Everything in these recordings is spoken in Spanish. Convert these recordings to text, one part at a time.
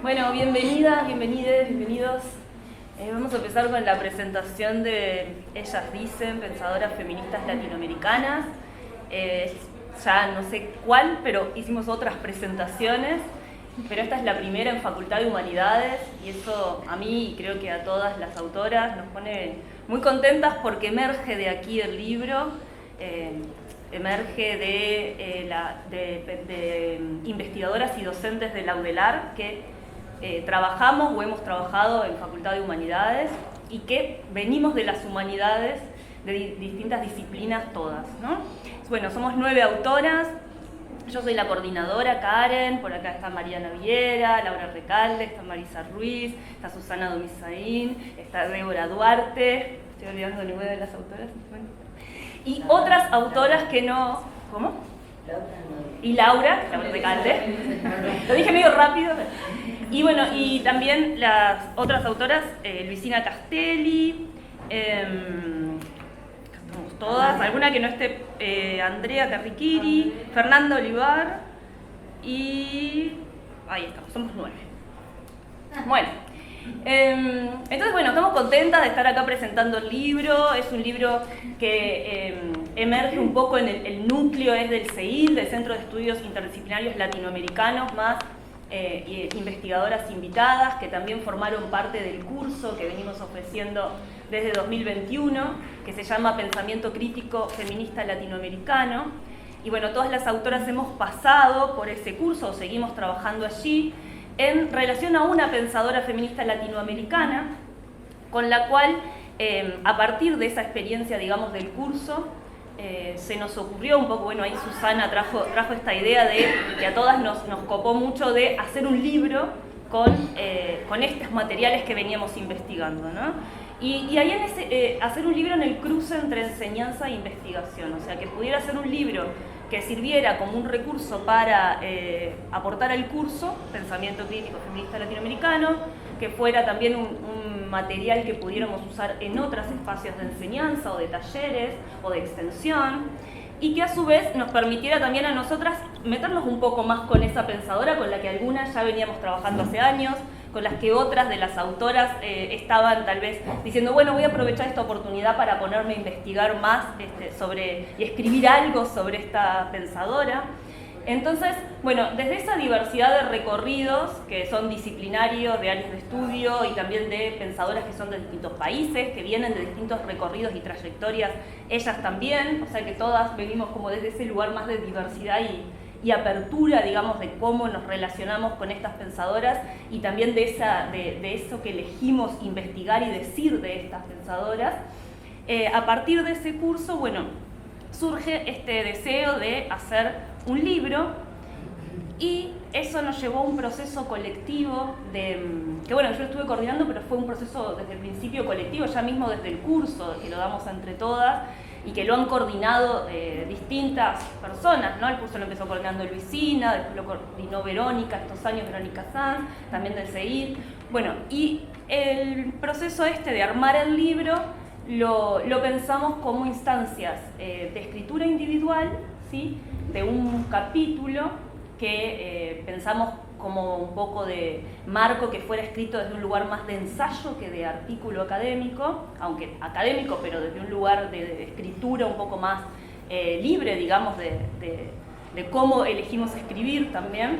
Bueno, bienvenidas, bienvenidos. Vamos a empezar con la presentación de Ellas Dicen, pensadoras feministas latinoamericanas. Ya no sé cuál, pero hicimos otras presentaciones, pero esta es la primera en Facultad de Humanidades y eso a mí y creo que a todas las autoras nos pone muy contentas porque emerge de aquí el libro, emerge de investigadoras y docentes de la UDELAR que trabajamos o hemos trabajado en Facultad de Humanidades y que venimos de las humanidades de distintas disciplinas todas, ¿no? Bueno, somos 9 autoras, yo soy la coordinadora, Karen, por acá está Mariana Viera, Laura Recalde, está Marisa Ruiz, está Susana Domizaín, está Débora Duarte, estoy olvidando ninguna de las autoras, bueno. Y otras autoras que no... ¿Cómo? Y Laura Recalde, lo dije medio rápido. Y bueno, y también las otras autoras, Luisina Castelli, todas, alguna que no esté, Andrea Carriquiri, Fernanda Olivar y... ahí estamos, somos 9. Bueno, entonces bueno, estamos contentas de estar acá presentando el libro. Es un libro que emerge un poco en el núcleo, es del CEIL, del Centro de Estudios Interdisciplinarios Latinoamericanos, más investigadoras invitadas que también formaron parte del curso que venimos ofreciendo desde 2021, que se llama Pensamiento Crítico Feminista Latinoamericano. Y bueno, todas las autoras hemos pasado por ese curso o seguimos trabajando allí en relación a una pensadora feminista latinoamericana con la cual, a partir de esa experiencia, digamos, del curso, se nos ocurrió un poco, bueno, ahí Susana trajo esta idea de que a todas nos copó mucho de hacer un libro con estos materiales que veníamos investigando, ¿no? Y ahí hacer un libro en el cruce entre enseñanza e investigación, o sea, que pudiera ser un libro que sirviera como un recurso para aportar al curso, Pensamiento Crítico Feminista Latinoamericano, que fuera también un material que pudiéramos usar en otros espacios de enseñanza o de talleres o de extensión, y que a su vez nos permitiera también a nosotras meternos un poco más con esa pensadora con la que algunas ya veníamos trabajando hace años, con las que otras de las autoras estaban tal vez diciendo, bueno, voy a aprovechar esta oportunidad para ponerme a investigar más y escribir algo sobre esta pensadora. Entonces, bueno, desde esa diversidad de recorridos que son disciplinarios, de áreas de estudio y también de pensadoras que son de distintos países, que vienen de distintos recorridos y trayectorias, ellas también, o sea que todas venimos como desde ese lugar más de diversidad y apertura, digamos, de cómo nos relacionamos con estas pensadoras y también de eso que elegimos investigar y decir de estas pensadoras. A partir de ese curso, bueno, surge este deseo de hacer un libro y eso nos llevó a un proceso colectivo que bueno, yo estuve coordinando, pero fue un proceso desde el principio colectivo, ya mismo desde el curso, que lo damos entre todas y que lo han coordinado distintas personas, ¿no? El curso lo empezó coordinando Luisina, después lo coordinó Verónica, estos años Verónica Sanz, también del CEIL. Bueno, y el proceso de armar el libro lo pensamos como instancias de escritura individual, ¿sí? De un capítulo que pensamos como un poco de marco que fuera escrito desde un lugar más de ensayo que de artículo académico, aunque académico, pero desde un lugar de escritura un poco más libre, digamos, de cómo elegimos escribir también.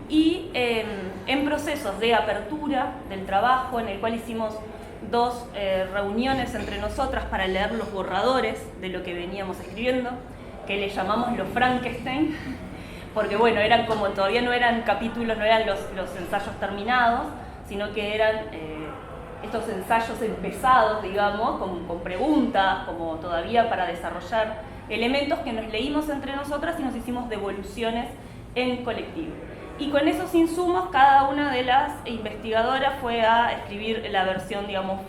Y en procesos de apertura del trabajo, en el cual hicimos 2 reuniones entre nosotras para leer los borradores de lo que veníamos escribiendo, que le llamamos los Frankenstein, porque bueno, eran como, todavía no eran capítulos, no eran los ensayos terminados, sino que eran estos ensayos empezados, digamos, con preguntas, como todavía para desarrollar elementos que nos leímos entre nosotras y nos hicimos devoluciones en colectivo. Y con esos insumos, cada una de las investigadoras fue a escribir la versión, digamos,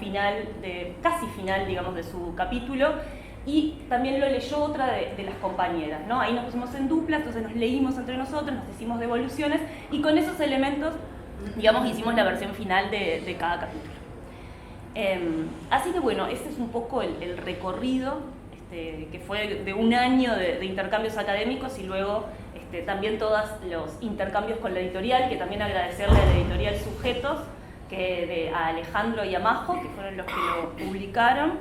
casi final, digamos, de su capítulo, y también lo leyó otra de las compañeras, ¿no? Ahí nos pusimos en dupla, entonces nos leímos entre nosotros, nos hicimos devoluciones, y con esos elementos, digamos, hicimos la versión final de cada capítulo. Así que bueno, este es un poco el recorrido, que fue de un año de intercambios académicos y luego también todos los intercambios con la editorial, que también agradecerle a la editorial Sujetos, a Alejandro y a Majo, que fueron los que lo publicaron.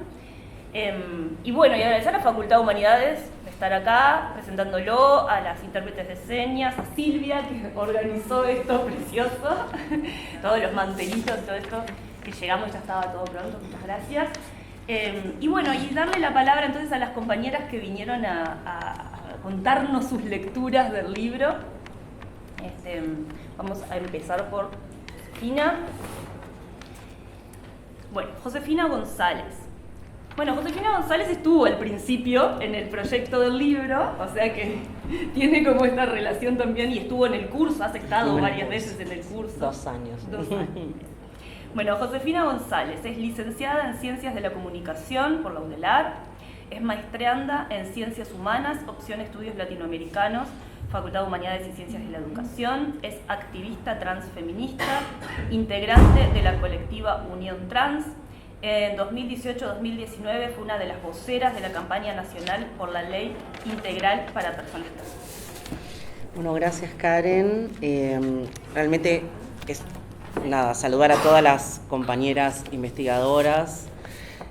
Y bueno, y agradecer a la Facultad de Humanidades de estar acá presentándolo, a las intérpretes de señas, a Silvia que organizó esto precioso, todos los mantelitos, todo esto, que llegamos y ya estaba todo pronto, muchas gracias. Y bueno, y darle la palabra entonces a las compañeras que vinieron a contarnos sus lecturas del libro. Vamos a empezar por Josefina. Bueno, Josefina González. Bueno, Josefina González estuvo al principio en el proyecto del libro, o sea que tiene como esta relación también, y estuvo en el curso, has estado varias veces en el curso. 2 años. 2 años. Bueno, Josefina González es licenciada en Ciencias de la Comunicación por la UDELAR, es maestranda en Ciencias Humanas, opción Estudios Latinoamericanos, Facultad de Humanidades y Ciencias de la Educación, es activista transfeminista, integrante de la colectiva Unión Trans. En 2018-2019 fue una de las voceras de la campaña nacional por la Ley Integral para Personas Trans. Bueno, gracias Karen. Realmente es saludar a todas las compañeras investigadoras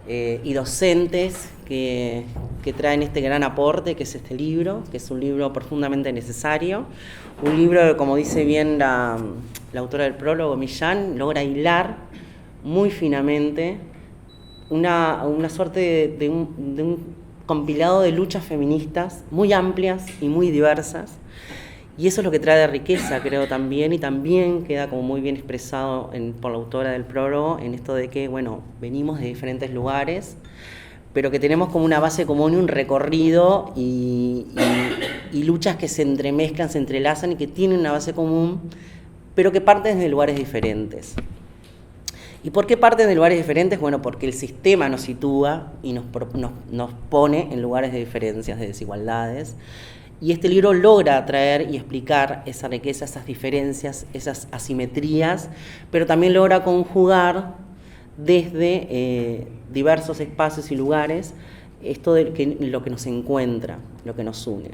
y docentes que traen este gran aporte, que es este libro, que es un libro profundamente necesario. Un libro que, como dice bien la autora del prólogo, Millán, logra hilar muy finamente una suerte de un compilado de luchas feministas muy amplias y muy diversas. Y eso es lo que trae de riqueza, creo, también, y también queda como muy bien expresado por la autora del prólogo, en esto de que, bueno, venimos de diferentes lugares, pero que tenemos como una base común y un recorrido y luchas que se entremezclan, se entrelazan y que tienen una base común, pero que parten de lugares diferentes. ¿Y por qué parten de lugares diferentes? Bueno, porque el sistema nos sitúa y nos pone en lugares de diferencias, de desigualdades. Y este libro logra atraer y explicar esa riqueza, esas diferencias, esas asimetrías, pero también logra conjugar desde diversos espacios y lugares esto de lo que nos encuentra, lo que nos une.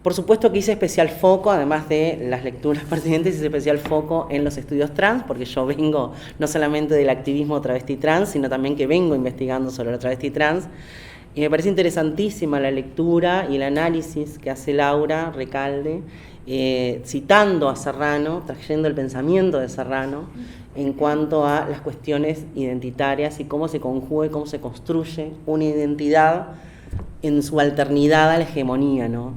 Por supuesto que hice especial foco, además de las lecturas pertinentes, hice especial foco en los estudios trans, porque yo vengo no solamente del activismo travesti trans, sino también que vengo investigando sobre la travesti trans. Y me parece interesantísima la lectura y el análisis que hace Laura Recalde, citando a Serrano, trayendo el pensamiento de Serrano en cuanto a las cuestiones identitarias y cómo se conjuga y cómo se construye una identidad en su alternidad a la hegemonía, ¿no?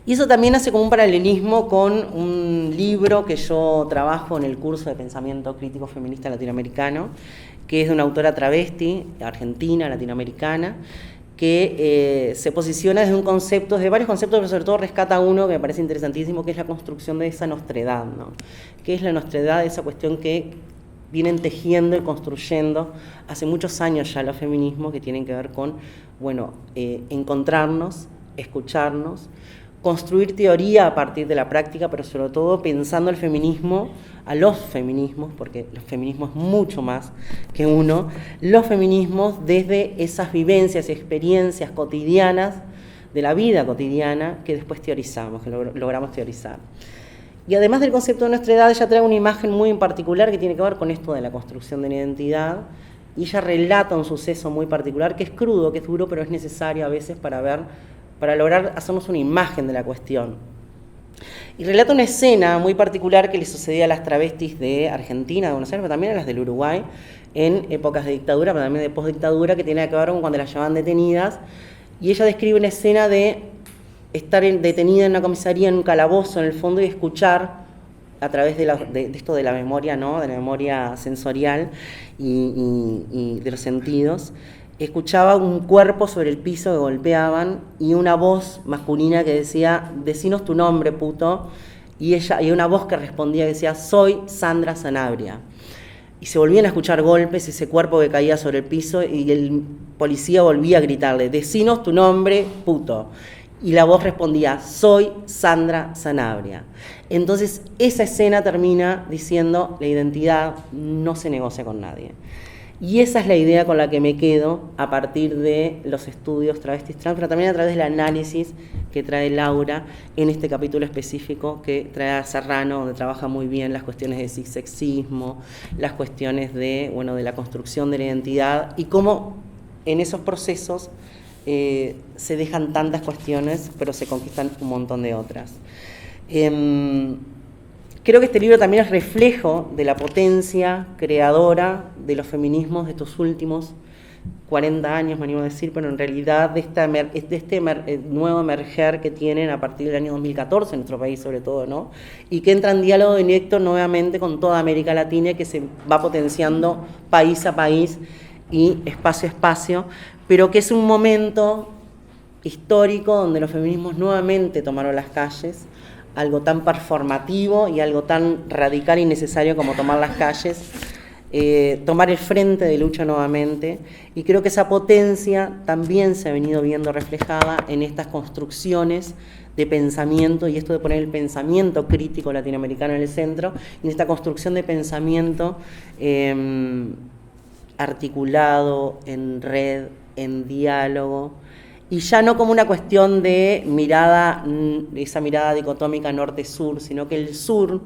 Y eso también hace como un paralelismo con un libro que yo trabajo en el curso de pensamiento crítico feminista latinoamericano, que es de una autora travesti, argentina, latinoamericana, que se posiciona desde un concepto, desde varios conceptos, pero sobre todo rescata uno que me parece interesantísimo, que es la construcción de esa nostredad, ¿no? Que es la nostredad, esa cuestión que vienen tejiendo y construyendo hace muchos años ya los feminismos, que tienen que ver con, bueno, encontrarnos, escucharnos, construir teoría a partir de la práctica, pero sobre todo pensando el feminismo, a los feminismos, porque el feminismo es mucho más que uno, los feminismos desde esas vivencias y experiencias cotidianas de la vida cotidiana que después teorizamos, que logramos teorizar. Y además del concepto de nuestra edad, ella trae una imagen muy en particular que tiene que ver con esto de la construcción de la identidad, y ella relata un suceso muy particular que es crudo, que es duro, pero es necesario a veces para lograr hacernos una imagen de la cuestión. Y relata una escena muy particular que le sucedía a las travestis de Argentina, de Buenos Aires, pero también a las del Uruguay, en épocas de dictadura, pero también de postdictadura, que tiene que ver con cuando las llevaban detenidas. Y ella describe una escena de estar detenida en una comisaría, en un calabozo, en el fondo, y escuchar a través de esto de la memoria, ¿no? De la memoria sensorial y de los sentidos. Escuchaba un cuerpo sobre el piso que golpeaban y una voz masculina que decía, decinos tu nombre, puto, y una voz que respondía que decía, soy Sandra Sanabria. Y se volvían a escuchar golpes, ese cuerpo que caía sobre el piso, y el policía volvía a gritarle, decinos tu nombre, puto. Y la voz respondía, soy Sandra Sanabria. Entonces esa escena termina diciendo, la identidad no se negocia con nadie. Y esa es la idea con la que me quedo a partir de los estudios travestis trans, pero también a través del análisis que trae Laura en este capítulo específico que trae a Serrano, donde trabaja muy bien las cuestiones de cissexismo, las cuestiones de la construcción de la identidad y cómo en esos procesos se dejan tantas cuestiones, pero se conquistan un montón de otras. Creo que este libro también es reflejo de la potencia creadora de los feminismos de estos últimos 40 años, me animo a decir, pero en realidad de este nuevo emerger que tienen a partir del año 2014 en nuestro país sobre todo, ¿no? Y que entra en diálogo directo nuevamente con toda América Latina y que se va potenciando país a país y espacio a espacio, pero que es un momento histórico donde los feminismos nuevamente tomaron las calles, algo tan performativo y algo tan radical y necesario como tomar las calles, tomar el frente de lucha nuevamente, y creo que esa potencia también se ha venido viendo reflejada en estas construcciones de pensamiento, y esto de poner el pensamiento crítico latinoamericano en el centro, y en esta construcción de pensamiento articulado, en red, en diálogo, y ya no como una cuestión de esa mirada dicotómica norte-sur, sino que el sur,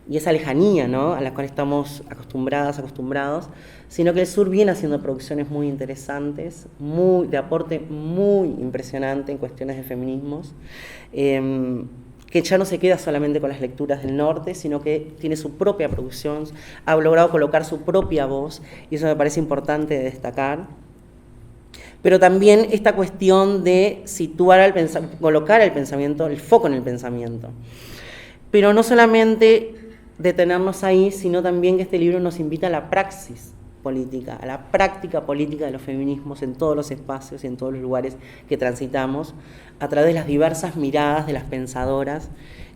y esa lejanía, ¿no?, a la cual estamos acostumbrados, sino que el sur viene haciendo producciones muy interesantes, de aporte muy impresionante en cuestiones de feminismos, que ya no se queda solamente con las lecturas del norte, sino que tiene su propia producción, ha logrado colocar su propia voz, y eso me parece importante de destacar. Pero también esta cuestión de colocar el pensamiento, el foco en el pensamiento. Pero no solamente detenernos ahí, sino también que este libro nos invita a la praxis política, a la práctica política de los feminismos en todos los espacios y en todos los lugares que transitamos, a través de las diversas miradas de las pensadoras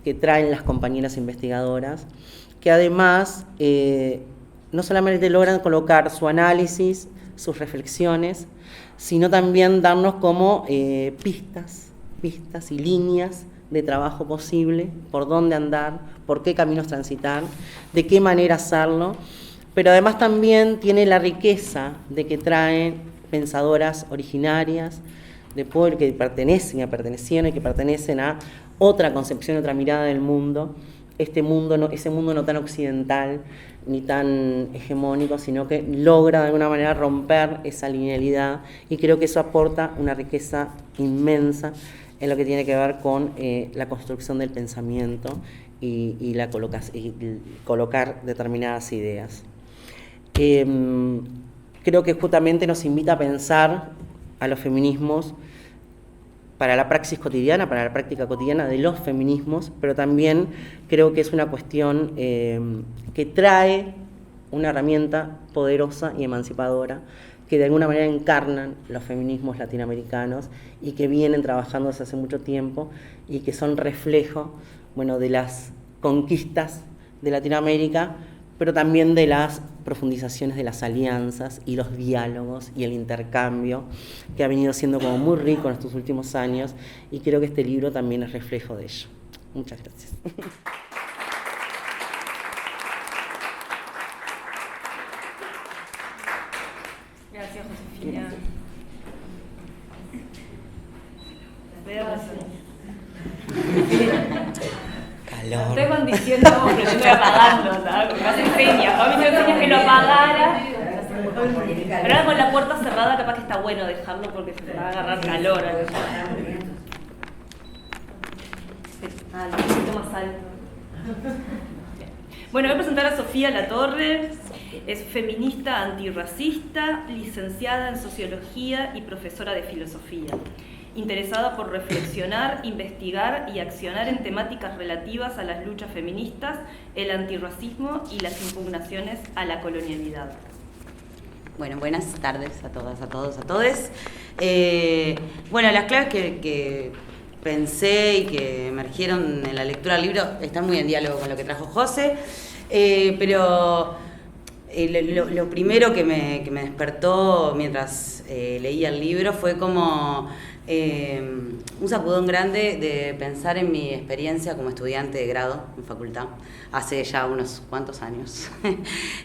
que traen las compañeras investigadoras, que además no solamente logran colocar su análisis, sus reflexiones, sino también darnos como pistas y líneas de trabajo posible, por dónde andar, por qué caminos transitar, de qué manera hacerlo, pero además también tiene la riqueza de que traen pensadoras originarias, de pueblos que pertenecieron y que pertenecen a otra concepción, otra mirada del mundo, ese mundo no tan occidental ni tan hegemónico, sino que logra de alguna manera romper esa linealidad, y creo que eso aporta una riqueza inmensa en lo que tiene que ver con la construcción del pensamiento y colocar determinadas ideas. Creo que justamente nos invita a pensar a los feminismos para la praxis cotidiana, para la práctica cotidiana de los feminismos, pero también creo que es una cuestión que trae una herramienta poderosa y emancipadora que de alguna manera encarnan los feminismos latinoamericanos y que vienen trabajando desde hace mucho tiempo y que son reflejo, de las conquistas de Latinoamérica, pero también de las profundizaciones de las alianzas y los diálogos y el intercambio que ha venido siendo como muy rico en estos últimos años, y creo que este libro también es reflejo de ello. Muchas gracias. Gracias, Josefina. Calor. Estoy condiciendo que lo estoy apagando, ¿sabes? Me hacen señas. A mí me hacen señas que lo apagara. Pero ahora con la puerta cerrada capaz que está bueno dejarlo porque se te va a agarrar calor. Un poquito más alto. Bueno, voy a presentar a Sofía Latorre. Es feminista antirracista, licenciada en Sociología y profesora de Filosofía. Interesada por reflexionar, investigar y accionar en temáticas relativas a las luchas feministas, el antirracismo y las impugnaciones a la colonialidad. Bueno, buenas tardes a todas, a todos, a todes. Las claves que pensé y que emergieron en la lectura del libro están muy en diálogo con lo que trajo José, pero lo primero que me despertó mientras leía el libro fue como un sacudón grande de pensar en mi experiencia como estudiante de grado en facultad, hace ya unos cuantos años.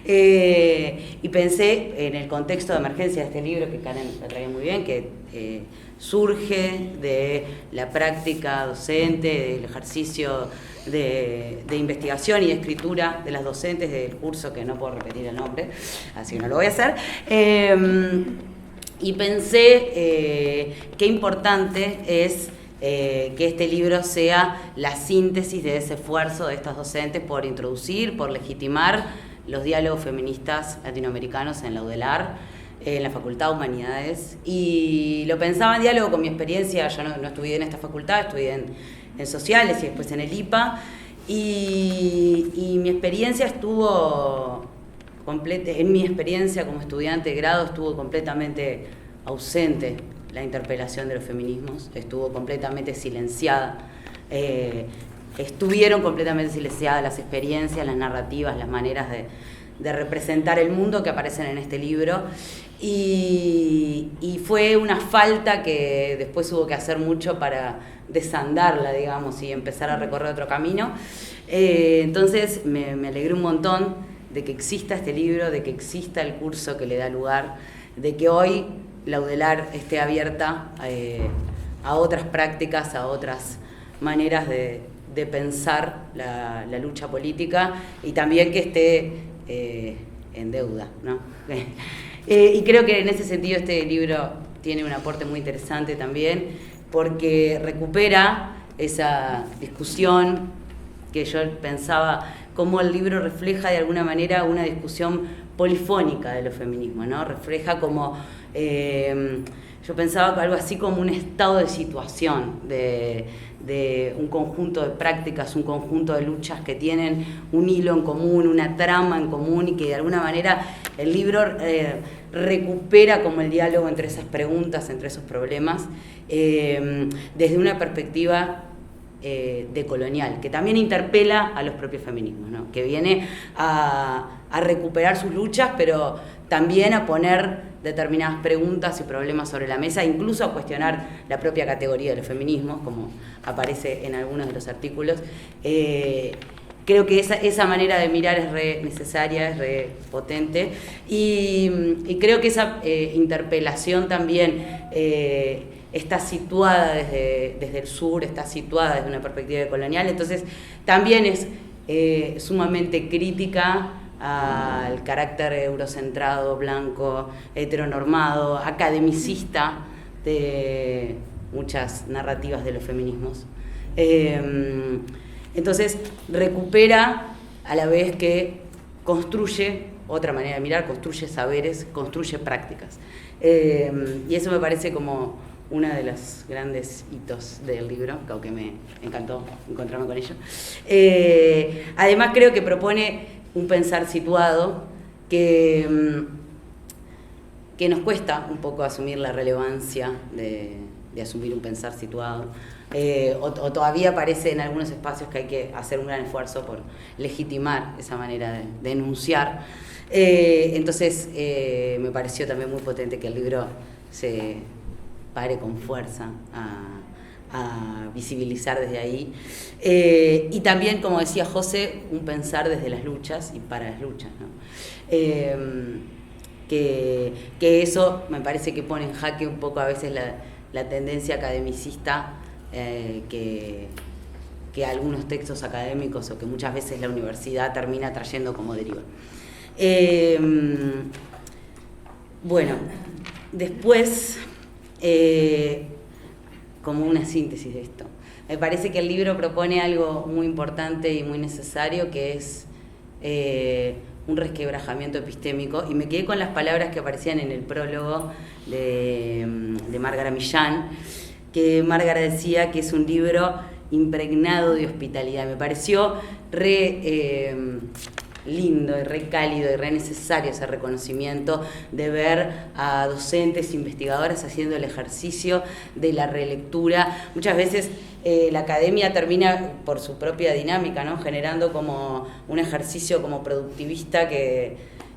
Y pensé en el contexto de emergencia de este libro, que Karen la traía muy bien, que surge de la práctica docente, del ejercicio de investigación y de escritura de las docentes del curso, que no puedo repetir el nombre, así que no lo voy a hacer. Y pensé qué importante es que este libro sea la síntesis de ese esfuerzo de estas docentes por introducir, por legitimar los diálogos feministas latinoamericanos en la UDELAR, en la Facultad de Humanidades. Y lo pensaba en diálogo con mi experiencia. Yo no estudié en esta facultad, estudié en Sociales y después en el IPA. Y mi experiencia estuvo... en mi experiencia como estudiante de grado estuvo completamente ausente la interpelación de los feminismos, estuvo completamente silenciada, estuvieron completamente silenciadas las experiencias, las narrativas, las maneras de representar el mundo que aparecen en este libro, y fue una falta que después hubo que hacer mucho para desandarla, digamos, y empezar a recorrer otro camino. Entonces me alegré un montón de que exista este libro, de que exista el curso que le da lugar, de que hoy la UDELAR esté abierta a otras prácticas, a otras maneras de pensar la lucha política, y también que esté en deuda, ¿no? Y creo que en ese sentido este libro tiene un aporte muy interesante también, porque recupera esa discusión que yo pensaba, cómo el libro refleja de alguna manera una discusión polifónica de los feminismos, ¿no? Refleja como, yo pensaba algo así como un estado de situación, de un conjunto de prácticas, un conjunto de luchas que tienen un hilo en común, una trama en común, y que de alguna manera el libro recupera como el diálogo entre esas preguntas, entre esos problemas, desde una perspectiva decolonial, que también interpela a los propios feminismos, ¿no? Que viene a recuperar sus luchas, pero también a poner determinadas preguntas y problemas sobre la mesa, incluso a cuestionar la propia categoría de los feminismos, como aparece en algunos de los artículos. Creo que esa manera de mirar es re necesaria, es re potente, y creo que esa interpelación también está situada desde el sur, está situada desde una perspectiva colonial, entonces también es sumamente crítica al carácter eurocentrado, blanco, heteronormado, academicista de muchas narrativas de los feminismos. Entonces recupera a la vez que construye otra manera de mirar, construye saberes, construye prácticas. Y eso me parece como uno de los grandes hitos del libro, aunque me encantó encontrarme con ello. Además creo que propone un pensar situado que nos cuesta un poco asumir la relevancia de asumir un pensar situado, o todavía parece en algunos espacios que hay que hacer un gran esfuerzo por legitimar esa manera de enunciar. Entonces me pareció también muy potente que el libro se pare con fuerza a visibilizar desde ahí, y también, como decía José, un pensar desde las luchas y para las luchas, ¿no? Que eso me parece que pone en jaque un poco a veces la tendencia academicista que algunos textos académicos, o que muchas veces la universidad termina trayendo como deriva. Bueno, después, como una síntesis de esto, me parece que el libro propone algo muy importante y muy necesario, que es un resquebrajamiento epistémico, y me quedé con las palabras que aparecían en el prólogo de Márgara Millán, que Márgara decía que es un libro impregnado de hospitalidad. Me pareció re lindo y re cálido y re necesario ese reconocimiento de ver a docentes, investigadoras haciendo el ejercicio de la relectura. Muchas veces la academia termina, por su propia dinámica, ¿no?, generando como un ejercicio como productivista que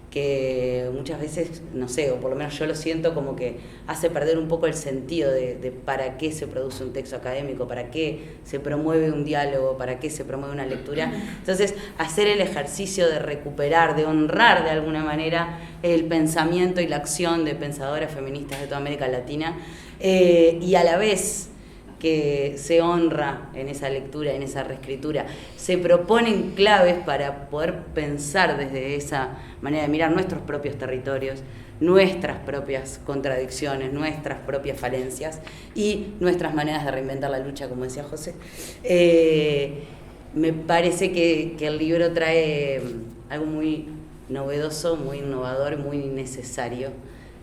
que muchas veces, no sé, o por lo menos yo lo siento como que hace perder un poco el sentido de para qué se produce un texto académico, para qué se promueve un diálogo, para qué se promueve una lectura. Entonces, hacer el ejercicio de recuperar, de honrar de alguna manera el pensamiento y la acción de pensadoras feministas de toda América Latina, y a la vez que se honra en esa lectura, en esa reescritura, se proponen claves para poder pensar desde esa manera de mirar nuestros propios territorios, nuestras propias contradicciones, nuestras propias falencias y nuestras maneras de reinventar la lucha, como decía José. Me parece que el libro trae algo muy novedoso, muy innovador, muy necesario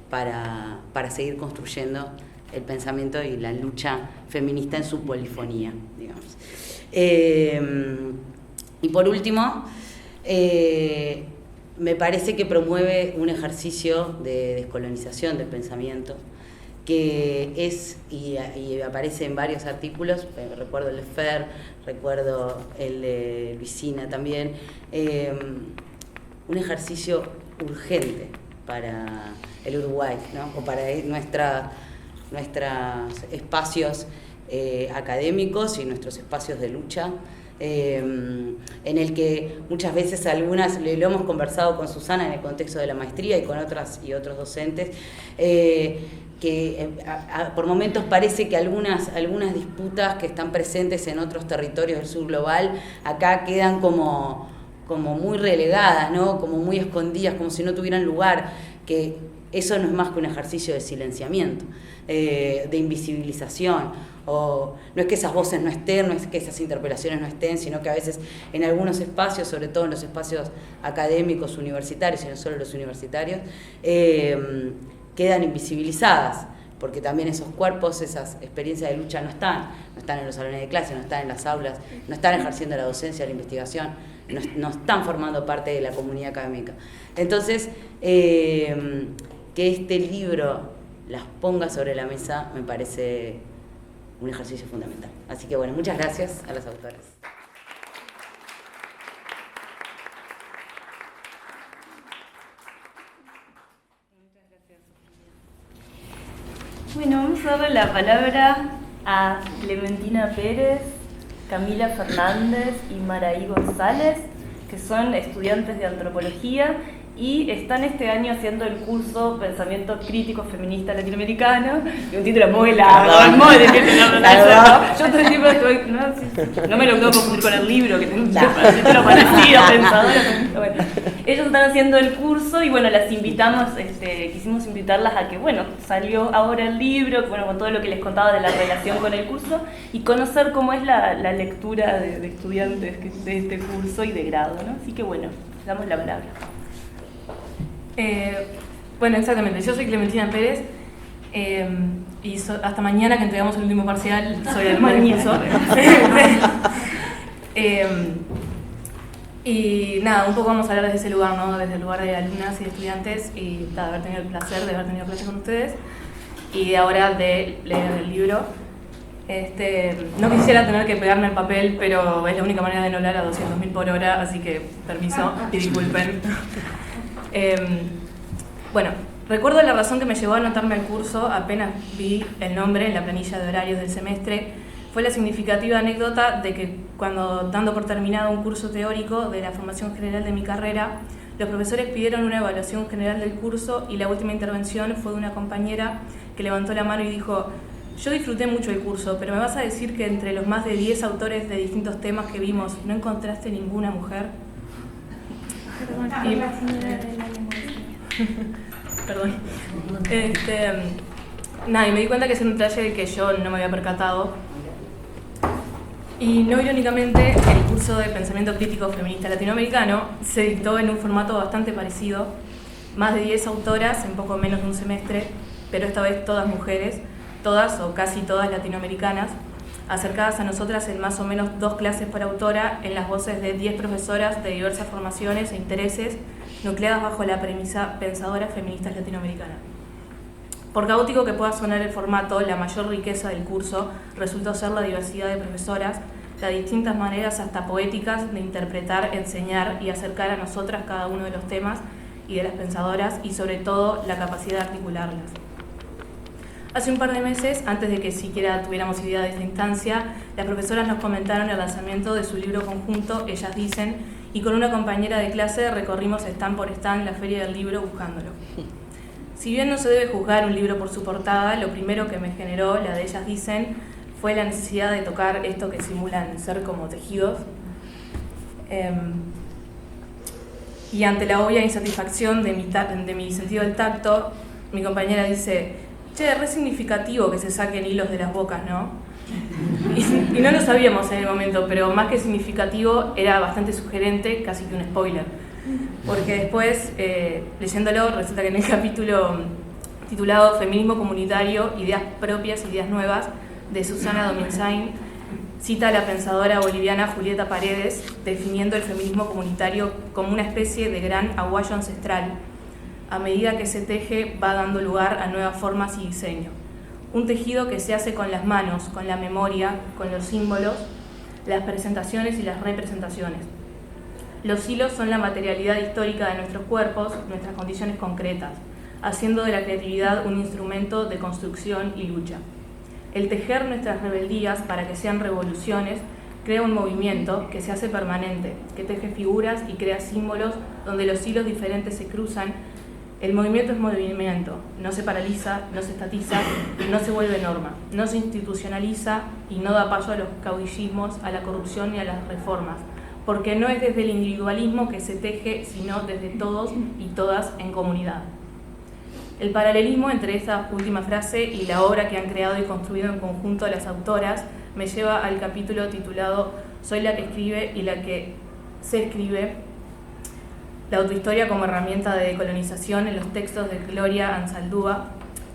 para seguir construyendo el pensamiento y la lucha feminista en su polifonía, digamos. Y por último, me parece que promueve un ejercicio de descolonización del pensamiento, que es, y aparece en varios artículos, recuerdo el de Fer, recuerdo el de Luisina también, un ejercicio urgente para el Uruguay, ¿no? O para nuestros espacios académicos y nuestros espacios de lucha, en el que muchas veces algunas, lo hemos conversado con Susana en el contexto de la maestría y con otras y otros docentes, que por momentos parece que algunas disputas que están presentes en otros territorios del sur global acá quedan como muy relegadas, ¿no? Como muy escondidas, como si no tuvieran lugar, que eso no es más que un ejercicio de silenciamiento, de invisibilización, o no es que esas voces no estén, no es que esas interpelaciones no estén, sino que a veces en algunos espacios, sobre todo en los espacios académicos universitarios, y no solo los universitarios, quedan invisibilizadas, porque también esos cuerpos, esas experiencias de lucha no están en los salones de clase, no están en las aulas, no están ejerciendo la docencia, la investigación, no están formando parte de la comunidad académica. Entonces, que este libro las ponga sobre la mesa me parece un ejercicio fundamental. Así que bueno, muchas gracias a las autoras. Bueno, vamos a darle la palabra a Clementina Pérez, Camila Fernández y Maraí González, que son estudiantes de antropología y están este año haciendo el curso Pensamiento Crítico Feminista Latinoamericano, y un título muy largo, muy difícil. Yo todo el tiempo estoy, no me lo puedo confundir con el libro, que tiene un título parecido, Pensadora Feminista. Bueno, ellos están haciendo el curso y bueno, las invitamos, quisimos invitarlas a que, bueno, salió ahora el libro, bueno, con todo lo que les contaba de la relación con el curso y conocer cómo es la lectura de estudiantes de este curso y de grado, ¿no? Así que bueno, damos la palabra. Bueno, exactamente. Yo soy Clementina Pérez y hasta mañana que entregamos el último parcial soy alumna del curso. Y nada, un poco vamos a hablar desde ese lugar, ¿no? Desde el lugar de alumnas y de estudiantes y de haber tenido el placer de haber tenido clases con ustedes y de ahora de leer el libro. No quisiera tener que pegarme el papel, pero es la única manera de no hablar a 200.000 por hora, así que permiso y disculpen. Bueno, recuerdo la razón que me llevó a anotarme al curso apenas vi el nombre en la planilla de horarios del semestre. Fue la significativa anécdota de que cuando, dando por terminado un curso teórico de la formación general de mi carrera, los profesores pidieron una evaluación general del curso y la última intervención fue de una compañera que levantó la mano y dijo: yo disfruté mucho el curso, pero ¿me vas a decir que entre los más de 10 autores de distintos temas que vimos no encontraste ninguna mujer? Perdón. Nada, y me di cuenta que es un detalle del que yo no me había percatado. Y no irónicamente, el curso de Pensamiento Crítico Feminista Latinoamericano se dictó en un formato bastante parecido. Más de 10 autoras en poco menos de un semestre, pero esta vez todas mujeres, todas o casi todas latinoamericanas, acercadas a nosotras en más o menos 2 clases por autora en las voces de 10 profesoras de diversas formaciones e intereses, nucleadas bajo la premisa Pensadoras Feministas Latinoamericanas. Por caótico que pueda sonar el formato, la mayor riqueza del curso resultó ser la diversidad de profesoras, las distintas maneras hasta poéticas de interpretar, enseñar y acercar a nosotras cada uno de los temas y de las pensadoras y sobre todo la capacidad de articularlas. Hace un par de meses, antes de que siquiera tuviéramos idea de esta instancia, las profesoras nos comentaron el lanzamiento de su libro conjunto, Ellas Dicen, y con una compañera de clase recorrimos stand por stand la feria del libro buscándolo. Si bien no se debe juzgar un libro por su portada, lo primero que me generó, la de Ellas Dicen, fue la necesidad de tocar esto que simulan ser como tejidos. Y ante la obvia insatisfacción de mi sentido del tacto, mi compañera dice: che, re significativo que se saquen hilos de las bocas, ¿no? Y no lo sabíamos en el momento, pero más que significativo era bastante sugerente, casi que un spoiler. Porque después, leyéndolo, resulta que en el capítulo titulado Feminismo comunitario, ideas propias, ideas nuevas, de Susana Dominzain, cita a la pensadora boliviana Julieta Paredes, definiendo el feminismo comunitario como una especie de gran aguayo ancestral. A medida que se teje, va dando lugar a nuevas formas y diseño. Un tejido que se hace con las manos, con la memoria, con los símbolos, las presentaciones y las representaciones. Los hilos son la materialidad histórica de nuestros cuerpos, nuestras condiciones concretas, haciendo de la creatividad un instrumento de construcción y lucha. El tejer nuestras rebeldías para que sean revoluciones crea un movimiento que se hace permanente, que teje figuras y crea símbolos donde los hilos diferentes se cruzan. El movimiento es movimiento, no se paraliza, no se estatiza, no se vuelve norma, no se institucionaliza y no da paso a los caudillismos, a la corrupción y a las reformas, porque no es desde el individualismo que se teje, sino desde todos y todas en comunidad. El paralelismo entre esta última frase y la obra que han creado y construido en conjunto las autoras me lleva al capítulo titulado Soy la que escribe y la que se escribe, la autohistoria como herramienta de decolonización en los textos de Gloria Anzaldúa,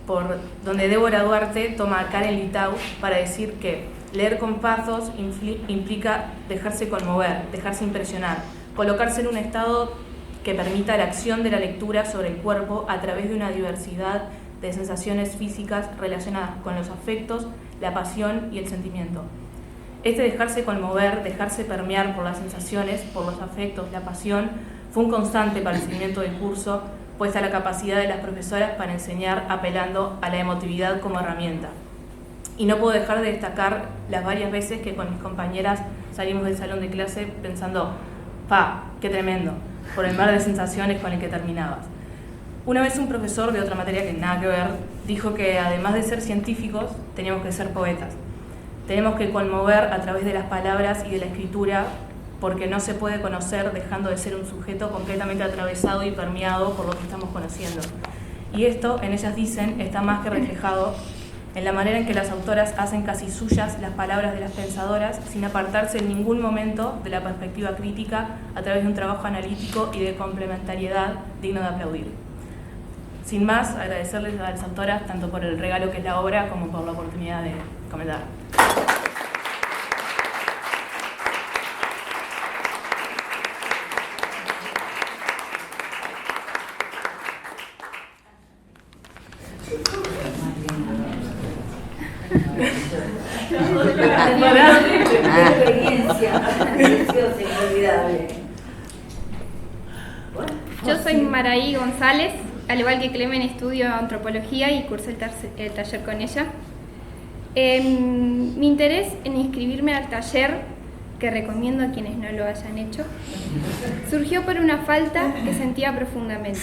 por donde Débora Duarte toma a Karen Litau para decir que leer con pasos implica dejarse conmover, dejarse impresionar, colocarse en un estado que permita la acción de la lectura sobre el cuerpo a través de una diversidad de sensaciones físicas relacionadas con los afectos, la pasión y el sentimiento. Este dejarse conmover, dejarse permear por las sensaciones, por los afectos, la pasión, fue un constante para el seguimiento del curso, puesta la capacidad de las profesoras para enseñar apelando a la emotividad como herramienta. Y no puedo dejar de destacar las varias veces que con mis compañeras salimos del salón de clase pensando, qué tremendo, por el mar de sensaciones con el que terminabas. Una vez un profesor de otra materia que nada que ver, dijo que además de ser científicos, teníamos que ser poetas. Tenemos que conmover a través de las palabras y de la escritura, porque no se puede conocer dejando de ser un sujeto completamente atravesado y permeado por lo que estamos conociendo. Y esto, en Ellas Dicen, está más que reflejado en la manera en que las autoras hacen casi suyas las palabras de las pensadoras, sin apartarse en ningún momento de la perspectiva crítica, a través de un trabajo analítico y de complementariedad digno de aplaudir. Sin más, agradecerles a las autoras tanto por el regalo que es la obra como por la oportunidad de comentar. Yo soy Maraí González, al igual que Clemen estudio antropología y cursé el taller con ella. Mi interés en inscribirme al taller, que recomiendo a quienes no lo hayan hecho, surgió por una falta que sentía profundamente.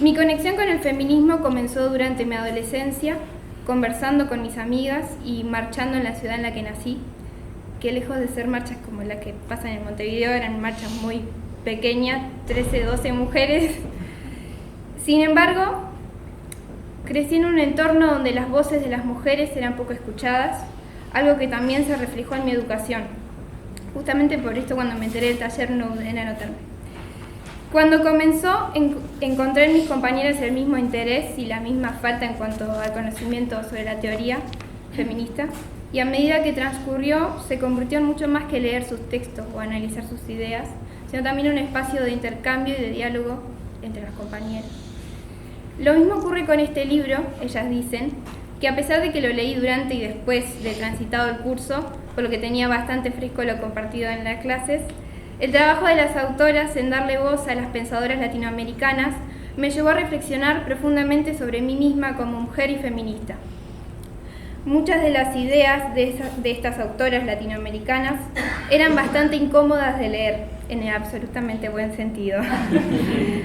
Mi conexión con el feminismo comenzó durante mi adolescencia, conversando con mis amigas y marchando en la ciudad en la que nací, que lejos de ser marchas como la que pasan en Montevideo, eran marchas muy pequeñas, 13, 12 mujeres. Sin embargo, crecí en un entorno donde las voces de las mujeres eran poco escuchadas, algo que también se reflejó en mi educación. Justamente por esto, cuando me enteré del taller no dudé en anotarme. Cuando comenzó, encontré en mis compañeras el mismo interés y la misma falta en cuanto al conocimiento sobre la teoría feminista, y a medida que transcurrió, se convirtió en mucho más que leer sus textos o analizar sus ideas, sino también un espacio de intercambio y de diálogo entre las compañeras. Lo mismo ocurre con este libro, Ellas Dicen, que a pesar de que lo leí durante y después de transitado el curso, por lo que tenía bastante fresco lo compartido en las clases, El trabajo de las autoras en darle voz a las pensadoras latinoamericanas me llevó a reflexionar profundamente sobre mí misma como mujer y feminista. Muchas de las ideas de estas autoras latinoamericanas eran bastante incómodas de leer, en el absolutamente buen sentido.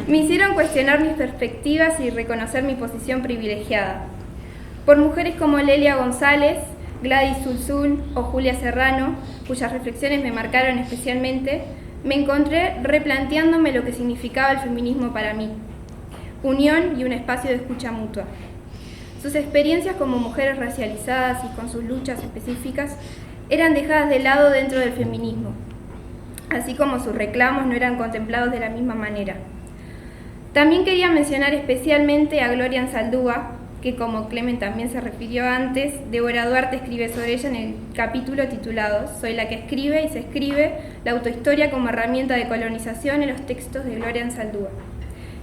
Me hicieron cuestionar mis perspectivas y reconocer mi posición privilegiada. Por mujeres como Lelia González, Gladys Zulzul o Julia Serrano, cuyas reflexiones me marcaron especialmente, me encontré replanteándome lo que significaba el feminismo para mí: unión y un espacio de escucha mutua. Sus experiencias como mujeres racializadas y con sus luchas específicas eran dejadas de lado dentro del feminismo, así como sus reclamos no eran contemplados de la misma manera. También quería mencionar especialmente a Gloria Anzaldúa, que como Clemen también se refirió antes, Débora Duarte escribe sobre ella en el capítulo titulado "Soy la que escribe y se escribe, la autohistoria como herramienta de colonización" en los textos de Gloria Anzaldúa.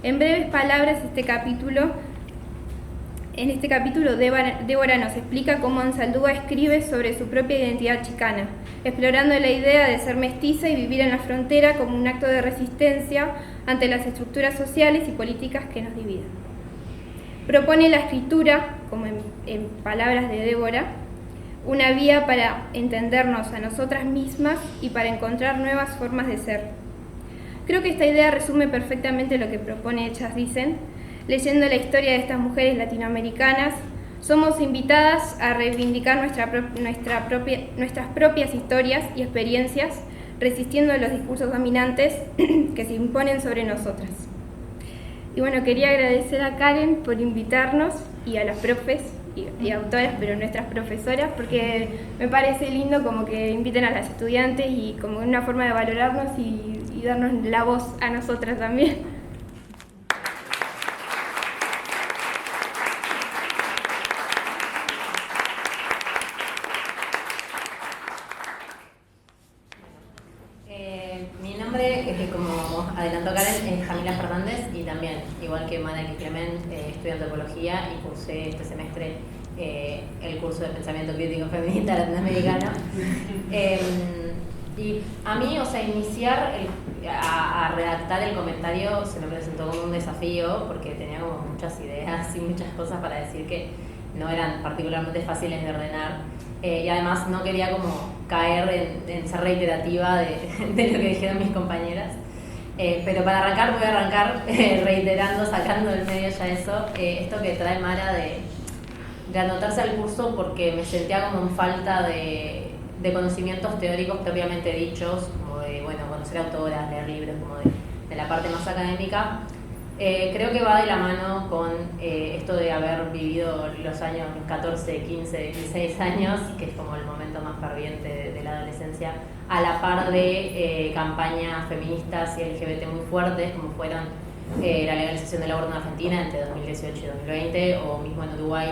En breves palabras, en este capítulo, Débora nos explica cómo Anzaldúa escribe sobre su propia identidad chicana, explorando la idea de ser mestiza y vivir en la frontera como un acto de resistencia ante las estructuras sociales y políticas que nos dividen. Propone la escritura, como en palabras de Débora, una vía para entendernos a nosotras mismas y para encontrar nuevas formas de ser. Creo que esta idea resume perfectamente lo que propone Ellas Dicen. Leyendo la historia de estas mujeres latinoamericanas, somos invitadas a reivindicar nuestras propias historias y experiencias, resistiendo a los discursos dominantes que se imponen sobre nosotras. Y bueno, quería agradecer a Karen por invitarnos y a las profes y autoras, pero nuestras profesoras, porque me parece lindo como que inviten a las estudiantes y como una forma de valorarnos y darnos la voz a nosotras también. Mi nombre, como adelantó Karen, es Jamila Fernández y también, igual que Mana y Clemen, estudio antropología y cursé este semestre el curso de pensamiento crítico feminista latinoamericano. Y a mí, iniciar a redactar el comentario se me presentó como un desafío porque tenía como muchas ideas y muchas cosas para decir que no eran particularmente fáciles de ordenar. Y además no quería como caer en ser reiterativa de lo que dijeron mis compañeras. Pero para arrancar, voy a arrancar reiterando, sacando del medio ya eso, esto que trae Mara de anotarse al curso porque me sentía como en falta de conocimientos teóricos propiamente dichos, como de, conocer autoras, leer libros, como de la parte más académica. Creo que va de la mano con esto de haber vivido los años 14, 15, 16 años, que es como el momento más ferviente de la adolescencia, a la par de campañas feministas y LGBT muy fuertes, como fueron la legalización del aborto en Argentina entre 2018 y 2020, o mismo en Uruguay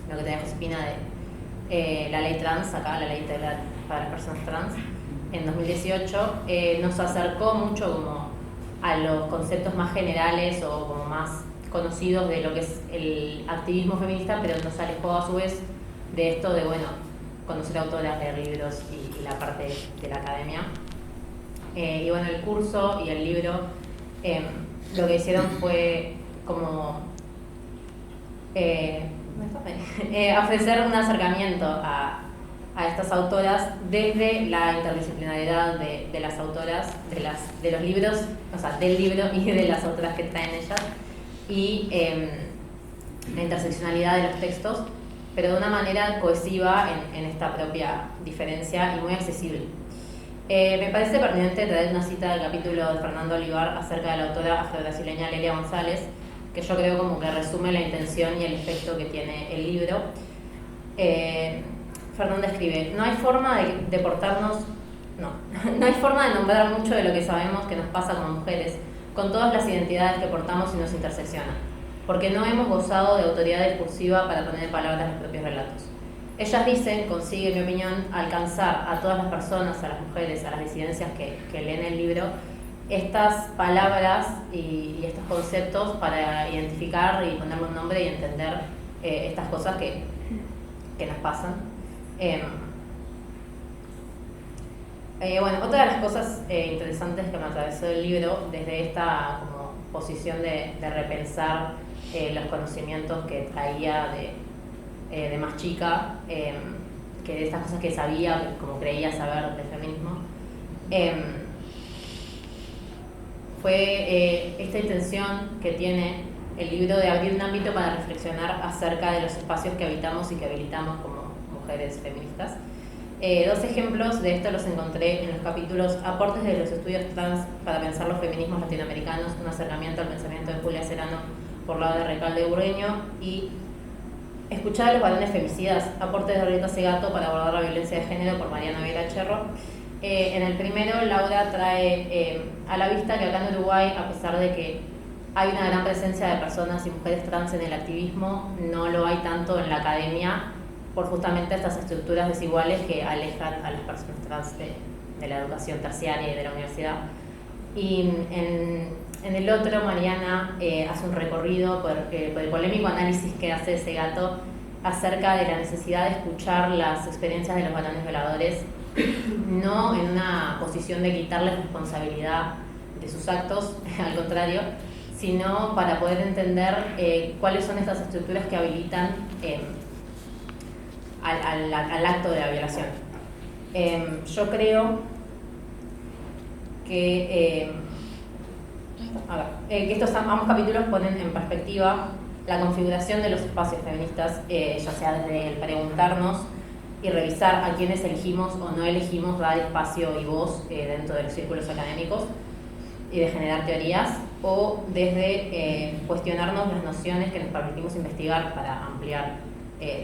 lo que tenía Josefina de la ley trans, acá la ley integral para las personas trans, en 2018, nos acercó mucho como a los conceptos más generales o como más conocidos de lo que es el activismo feminista, pero nos alejó a su vez de esto de, conocer autoras, leer libros y la parte de la academia. Y el curso y el libro lo que hicieron fue como ofrecer un acercamiento a estas autoras desde la interdisciplinariedad de las autoras, de los libros, del libro y de las autoras que traen ellas, y la interseccionalidad de los textos, pero de una manera cohesiva en esta propia diferencia y muy accesible. Me parece pertinente traer una cita del capítulo de Fernando Olivar acerca de la autora afrobrasileña Lelia González, que yo creo como que resume la intención y el efecto que tiene el libro. Fernanda escribe: no hay forma de portarnos, no hay forma de nombrar mucho de lo que sabemos que nos pasa como mujeres, con todas las identidades que portamos y nos interseccionan, porque no hemos gozado de autoridad discursiva para poner en palabras los propios relatos. Ellas Dicen consigue, en mi opinión, alcanzar a todas las personas, a las mujeres, a las disidencias que leen el libro, estas palabras y estos conceptos para identificar y ponerle un nombre y entender estas cosas que nos pasan. Bueno, otra de las cosas interesantes que me atravesó el libro, desde esta como posición de repensar los conocimientos que traía de más chica, que de estas cosas que sabía, como creía saber del feminismo, fue esta intención que tiene el libro de abrir un ámbito para reflexionar acerca de los espacios que habitamos y que habilitamos como mujeres feministas. Dos ejemplos de esto los encontré en los capítulos Aportes de los estudios trans para pensar los feminismos latinoamericanos, un acercamiento al pensamiento de Julia Serano por lado de Recalde Burreño, y Escuchar a los varones femicidas, aportes de Rita Segato para abordar la violencia de género por Mariana Vera Cherro. En el primero, Laura trae a la vista que acá en Uruguay, a pesar de que hay una gran presencia de personas y mujeres trans en el activismo, no lo hay tanto en la academia, por justamente estas estructuras desiguales que alejan a las personas trans de la educación terciaria y de la universidad. Y en el otro, Mariana hace un recorrido por el polémico análisis que hace Segato acerca de la necesidad de escuchar las experiencias de los varones violadores, no en una posición de quitarles responsabilidad de sus actos, al contrario, sino para poder entender cuáles son estas estructuras que habilitan al acto de la violación. Yo creo que estos ambos capítulos ponen en perspectiva la configuración de los espacios feministas, ya sea desde el preguntarnos y revisar a quienes elegimos o no elegimos dar espacio y voz dentro de los círculos académicos y de generar teorías, o desde cuestionarnos las nociones que nos permitimos investigar para ampliar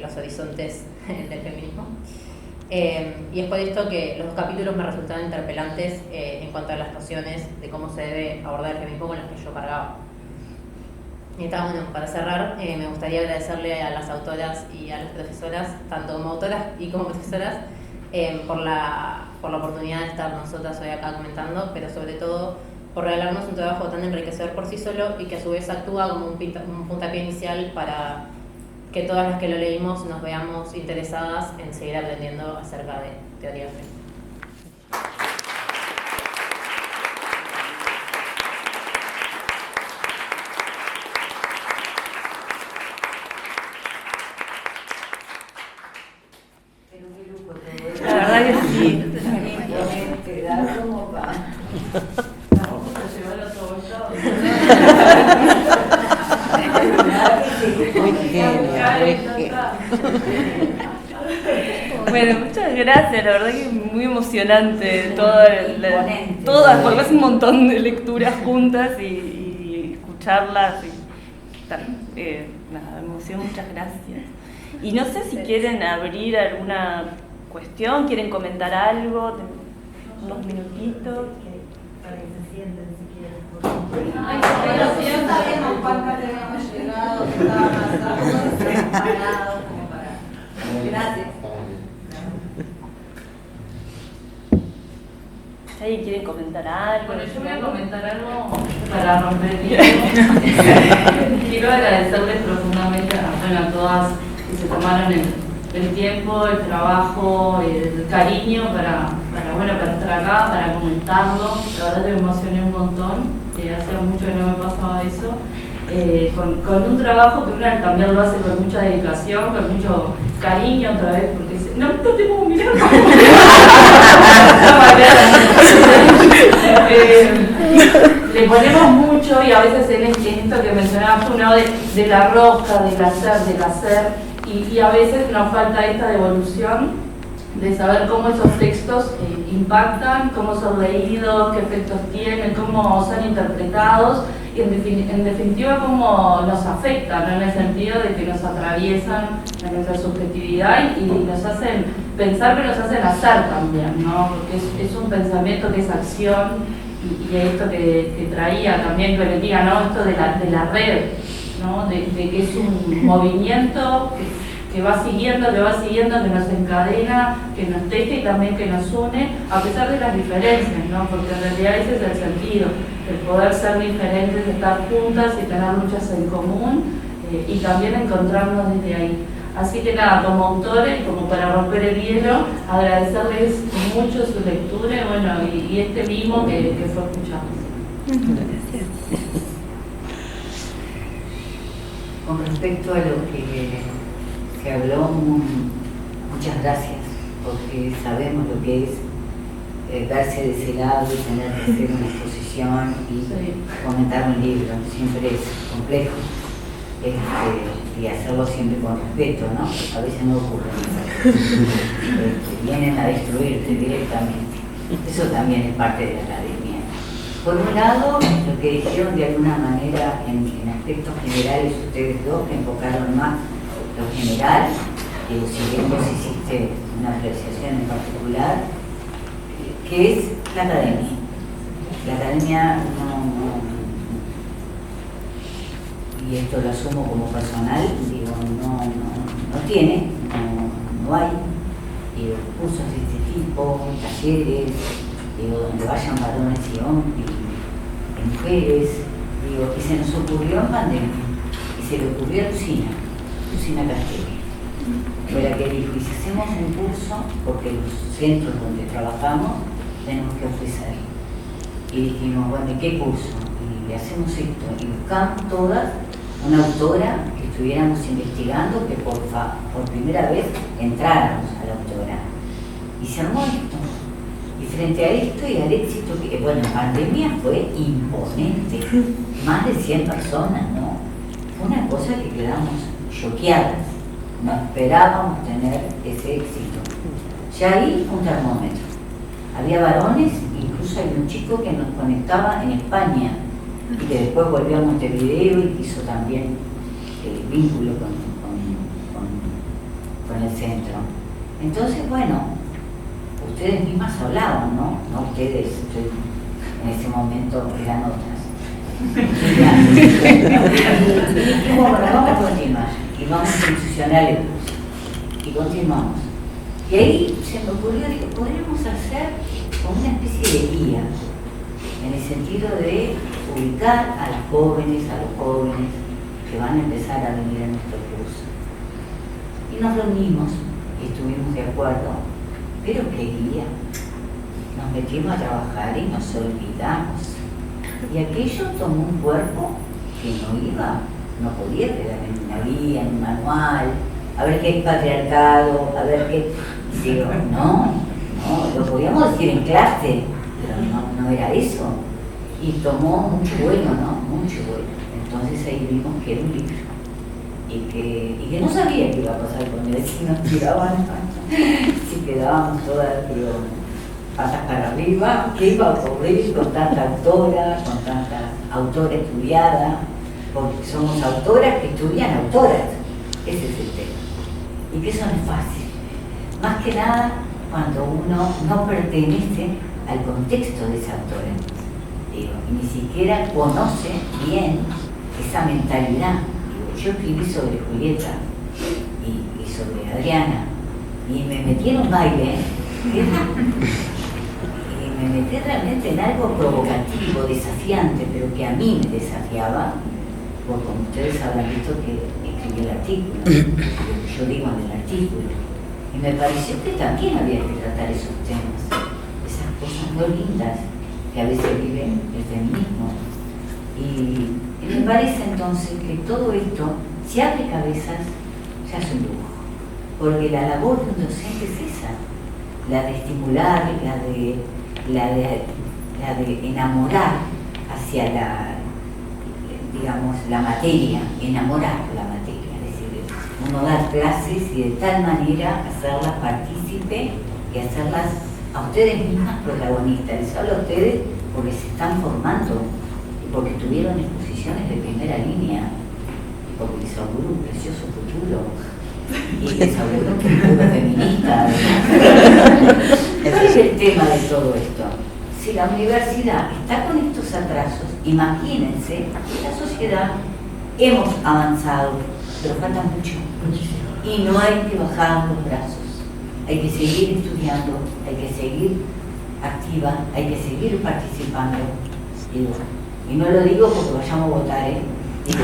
los horizontes del feminismo. Y es por esto que los dos capítulos me resultaron interpelantes en cuanto a las nociones de cómo se debe abordar el feminismo con las que yo cargaba. Y está bueno, para cerrar, me gustaría agradecerle a las autoras y a las profesoras, tanto como autoras y como profesoras, por la oportunidad de estar nosotras hoy acá comentando, pero sobre todo por regalarnos un trabajo tan enriquecedor por sí solo y que a su vez actúa como un puntapié inicial para que todas las que lo leímos nos veamos interesadas en seguir aprendiendo acerca de teoría feminista. La verdad que sí. Bueno, muchas gracias, la verdad que es muy emocionante todas, porque es un montón de lecturas juntas y escucharlas y tal, nada, emoción, muchas gracias. Y no sé si quieren abrir alguna cuestión, quieren comentar algo, unos minutitos. Para que se sienten si quieren. Pero si no sabíamos cuántas habíamos llegado, que estaba pasando, preparados como para. Gracias. Si alguien quiere comentar algo. Bueno, yo voy a comentar algo para romper el hielo. Quiero agradecerles profundamente a todas que se tomaron el tiempo, el trabajo, el cariño para estar acá, para comentarlo. La verdad que me emocioné un montón. Hace mucho que no me pasaba eso. Con un trabajo que una también lo hace con mucha dedicación, con mucho cariño otra vez, porque dice, no te puedo mirar. Le ponemos mucho y a veces en esto que mencionabas tú, ¿no? de la rosca, del hacer, y a veces nos falta esta devolución de saber cómo esos textos impactan, cómo son leídos, qué efectos tienen, cómo son interpretados y en definitiva cómo nos afectan, ¿no? En el sentido de que nos atraviesan en nuestra subjetividad y nos hacen pensar, pero nos hacen hacer también, ¿no? Porque es un pensamiento que es acción y esto que traía también Clementina, ¿no? Esto de la red, ¿no? De que es un movimiento que va siguiendo, que nos encadena, que nos teje y también que nos une, a pesar de las diferencias, ¿no? Porque en realidad ese es el sentido, el poder ser diferentes, estar juntas y tener luchas en común y también encontrarnos desde ahí. Así que nada, como autores, como para romper el hielo, agradecerles mucho su lectura y, bueno, y este mimo que fue escuchamos. Con respecto a lo que se habló, muchas gracias, porque sabemos lo que es verse de ese lado y tener que hacer una exposición y comentar un libro. Siempre es complejo. Y hacerlo siempre con respeto, ¿no? A veces no ocurre. Vienen a destruirte directamente. Eso también es parte de la academia. Por un lado, lo que dijeron de alguna manera en aspectos generales ustedes dos, que enfocaron más lo general, si vos hiciste una apreciación en particular, que es la academia. La academia y esto lo asumo como personal, digo, no tiene, no hay cursos de este tipo, talleres, digo, donde vayan varones y mujeres, digo, que se nos ocurrió en pandemia, y se le ocurrió a Lucina Castelli, fue la que dijo, y si hacemos un curso, porque los centros donde trabajamos tenemos que ofrecer, y dijimos, bueno, ¿y qué curso? Y hacemos esto, y buscamos todas una autora que estuviéramos investigando, que por primera vez entráramos a la autora. Y se armó esto. Y frente a esto y al éxito, que bueno, la pandemia fue imponente. Más de 100 personas, ¿no? Fue una cosa que quedamos choqueadas. No esperábamos tener ese éxito. Ya ahí un termómetro. Había varones, incluso hay un chico que nos conectaba en España, y que después volvió a Montevideo y hizo también el vínculo con el centro. Entonces, bueno, ustedes mismas hablaban, ¿no? No ustedes, en ese momento eran otras. Y bueno, vamos a continuar, y vamos a institucionar el curso, y continuamos. Y ahí se me ocurrió, digo, podríamos hacer como una especie de guía, en el sentido de ubicar a las jóvenes, a los jóvenes que van a empezar a venir a nuestro curso. Y nos reunimos y estuvimos de acuerdo, pero qué guía. Nos metimos a trabajar y nos olvidamos. Y aquello tomó un cuerpo que no podía quedar en una guía, en un manual, a ver qué es patriarcado, a ver qué... Digo, no, lo podíamos decir en clase, pero no era eso. Y tomó mucho vuelo, ¿no? Mucho vuelo. Entonces ahí vimos que era un libro. Y que no sabía qué iba a pasar con él, si nos tiraban, si quedábamos todas, digo, patas para arriba, qué iba a ocurrir con tanta autora estudiada, porque somos autoras que estudian autoras. Ese es el tema. Y que eso no es fácil. Más que nada cuando uno no pertenece al contexto de esa autora. Digo, y ni siquiera conoce bien esa mentalidad. Digo, yo escribí sobre Julieta y sobre Adriana y me metí en un baile y me metí realmente en algo provocativo, desafiante, pero que a mí me desafiaba, porque como ustedes habrán visto que escribí el artículo, yo digo en el artículo, y me pareció que también había que tratar esos temas, esas cosas muy lindas que a veces vive el feminismo. Y me parece entonces que todo esto, si abre cabezas, se hace un lujo. Porque la labor de un docente es esa, la de estimular, la de enamorar hacia la materia, enamorar la materia. Es decir, uno dar clases y de tal manera hacerlas partícipe y hacerlas a ustedes mismas protagonistas. Les hablo a ustedes porque se están formando y porque tuvieron exposiciones de primera línea, porque les auguro un precioso futuro y les auguro un futuro feminista. ¿Cuál es el tema de todo esto? Si la universidad está con estos atrasos, imagínense, la sociedad hemos avanzado, pero falta mucho y no hay que bajar los brazos. Hay que seguir estudiando, hay que seguir activa, hay que seguir participando. Y no lo digo porque vayamos a votar, El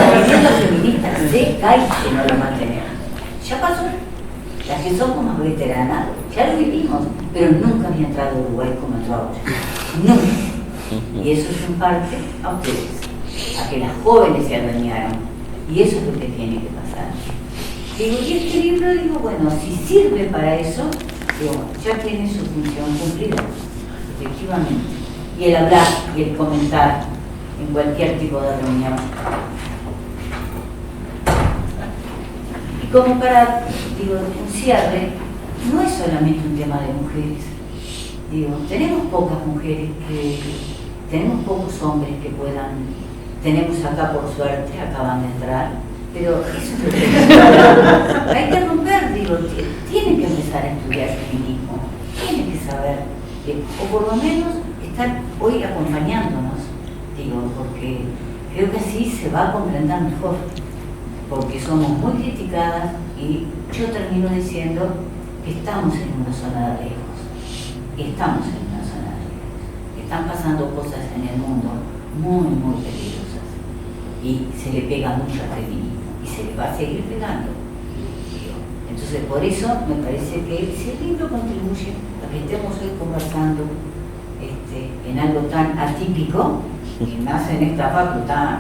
movimiento feminista se cae si no lo mantenemos. Ya pasó. Las que somos más veteranas, ya lo vivimos, pero nunca había entrado a Uruguay como entró ahora. Nunca. Y eso es en parte a ustedes, a que las jóvenes se adueñaron. Y eso es lo que tiene que pasar. Digo, y este libro, digo, bueno, si sirve para eso, digo, ya tiene su función cumplida, efectivamente. Y el hablar y el comentar en cualquier tipo de reunión. Y como para, digo, un cierre, no es solamente un tema de mujeres. Digo, tenemos pocas mujeres tenemos pocos hombres que puedan, tenemos acá por suerte, acaban de entrar, pero eso es lo que hay que romper, digo, tienen que empezar a estudiar feminismo, tienen que saber, o por lo menos estar hoy acompañándonos, digo, porque creo que así se va a comprender mejor, porque somos muy criticadas y yo termino diciendo que estamos en una zona de riesgos, estamos en una zona de riesgos, están pasando cosas en el mundo muy, muy peligrosas y se le pega mucho al feminismo y se le va a seguir pegando. Entonces, por eso me parece que si el libro contribuye a que estemos hoy conversando en algo tan atípico, y más en esta facultad,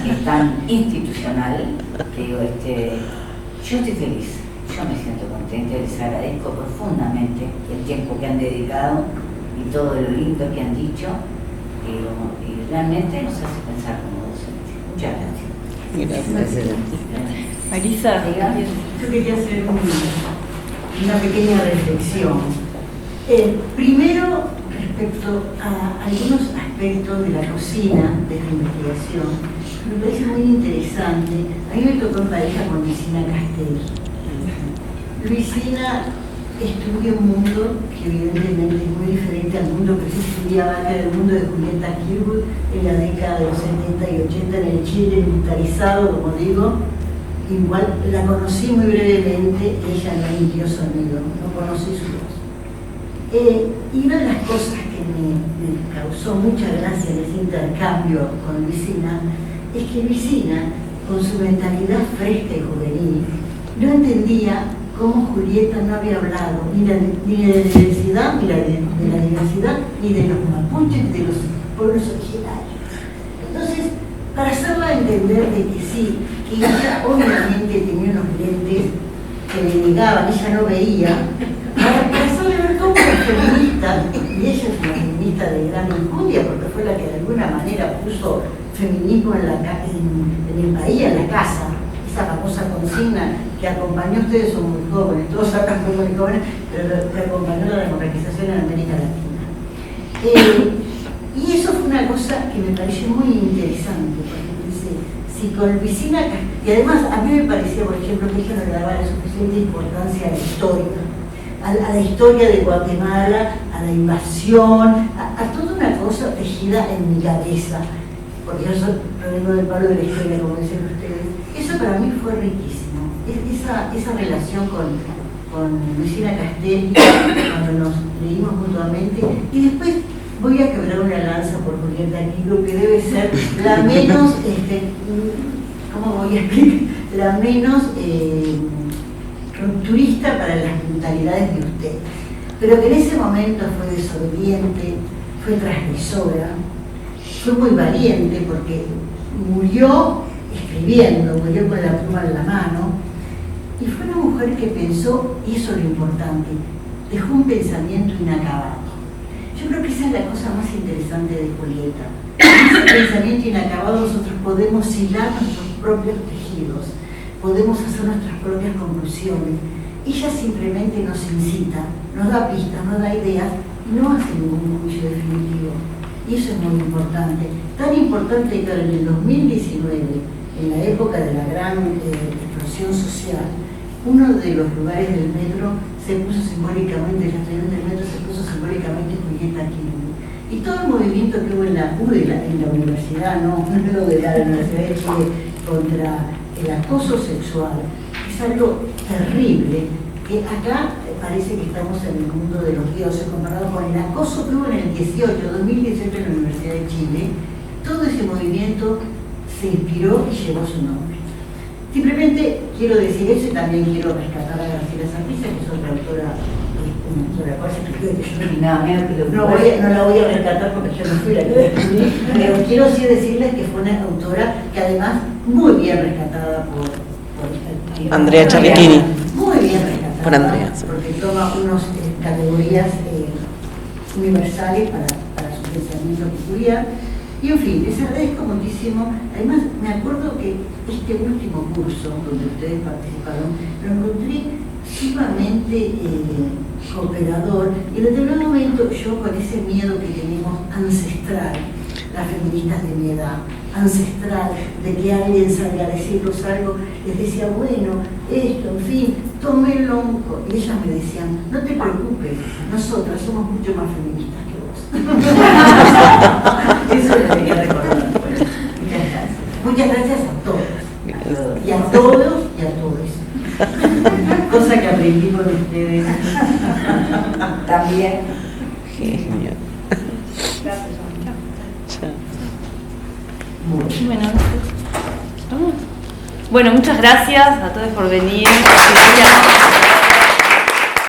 que es tan institucional, digo, yo estoy feliz, yo me siento contenta, les agradezco profundamente el tiempo que han dedicado y todo lo lindo que han dicho, y realmente nos hace pensar como docentes. Muchas gracias. Marisa, yo quería hacer una pequeña reflexión. Primero, respecto a algunos aspectos de la cocina, de la investigación, me parece muy interesante. A mí me tocó en pareja con Luisina Castell. Luisina estudia un mundo que evidentemente es muy diferente al mundo que se estudiaba acá, el mundo de Julieta Kirwood en la década de los 70 y 80 en el Chile militarizado, como digo. Igual la conocí muy brevemente, ella no emitió sonido, no conocí su voz. Y una de las cosas que me causó mucha gracia en ese intercambio con Luisina es que Luisina, con su mentalidad fresca y juvenil, no entendía cómo Julieta no había hablado ni de la diversidad, ni de la diversidad, ni de los mapuches, ni de los pueblos originarios. Entonces, para hacerla entender de que sí, que ella obviamente tenía unos lentes que le negaban, ella no veía, para hacerle ver cómo era feminista, y ella es una feminista de gran enjundia, porque fue la que de alguna manera puso feminismo en el país, en la casa, esa famosa consigna que acompañó, ustedes son muy jóvenes, todos acá son muy jóvenes, pero que acompañó la democratización en América Latina. Y eso fue una cosa que me pareció muy interesante, porque dice, si con Luisina, y además a mí me parecía, por ejemplo, que ella no le daba la suficiente importancia a la historia, a la historia de Guatemala, a la invasión, a toda una cosa tejida en mi cabeza, porque yo vengo del palo de la historia, como dicen ustedes. Eso para mí fue riquísimo, esa relación con Luisina Castell, cuando nos leímos mutuamente, y después voy a quebrar una lanza por Julieta Kirwood, que debe ser la menos, ¿cómo voy a explicar? La menos rupturista para las mentalidades de ustedes, pero que en ese momento fue desobediente, fue transgresora, fue muy valiente porque murió escribiendo, murió con la pluma en la mano, y fue una mujer que pensó, y eso es lo importante, dejó un pensamiento inacabado. Yo creo que esa es la cosa más interesante de Julieta. Ese pensamiento inacabado nosotros podemos hilar nuestros propios tejidos, podemos hacer nuestras propias conclusiones. Ella simplemente nos incita, nos da pistas, nos da ideas, y no hace ningún juicio definitivo. Y eso es muy importante. Tan importante que en el 2019, en la época de la gran explosión social, uno de los lugares del metro se puso simbólicamente, el estación del metro se puso simbólicamente Julieta Kirwood. Y todo el movimiento que hubo en la universidad, no de la Universidad de Chile, contra el acoso sexual, es algo terrible, que acá parece que estamos en el mundo de los dioses comparado con el acoso que hubo en el 2018 en la Universidad de Chile. Todo ese movimiento se inspiró y llevó su nombre. Simplemente quiero decir eso y también quiero rescatar a Graciela Saprissa, que es otra autora, sobre la cual se escribió que yo no la voy a rescatar porque yo no fui la que la escribí, pero quiero sí decirles que fue una autora que además muy bien rescatada por Andrea Charlecchini. Muy bien rescatada Por Andrea, sí. porque toma unas categorías universales para su pensamiento peculiar. Y en fin, les agradezco muchísimo. Además, me acuerdo que este último curso donde ustedes participaron, lo encontré sumamente cooperador. Y en determinado momento yo, con ese miedo que tenemos ancestral, las feministas de mi edad, ancestral, de que alguien salga a decirnos algo, les decía, bueno, esto, en fin, tómenlo. Y ellas me decían, no te preocupes, nosotras somos mucho más feministas que vos. Eso lo quería recordar. Bueno, muchas gracias. Muchas gracias a todos. Y a todos y a todos. Cosa que aprendí con ustedes. También. Genial. Gracias. Chao. Bueno, muchas gracias a todos por venir.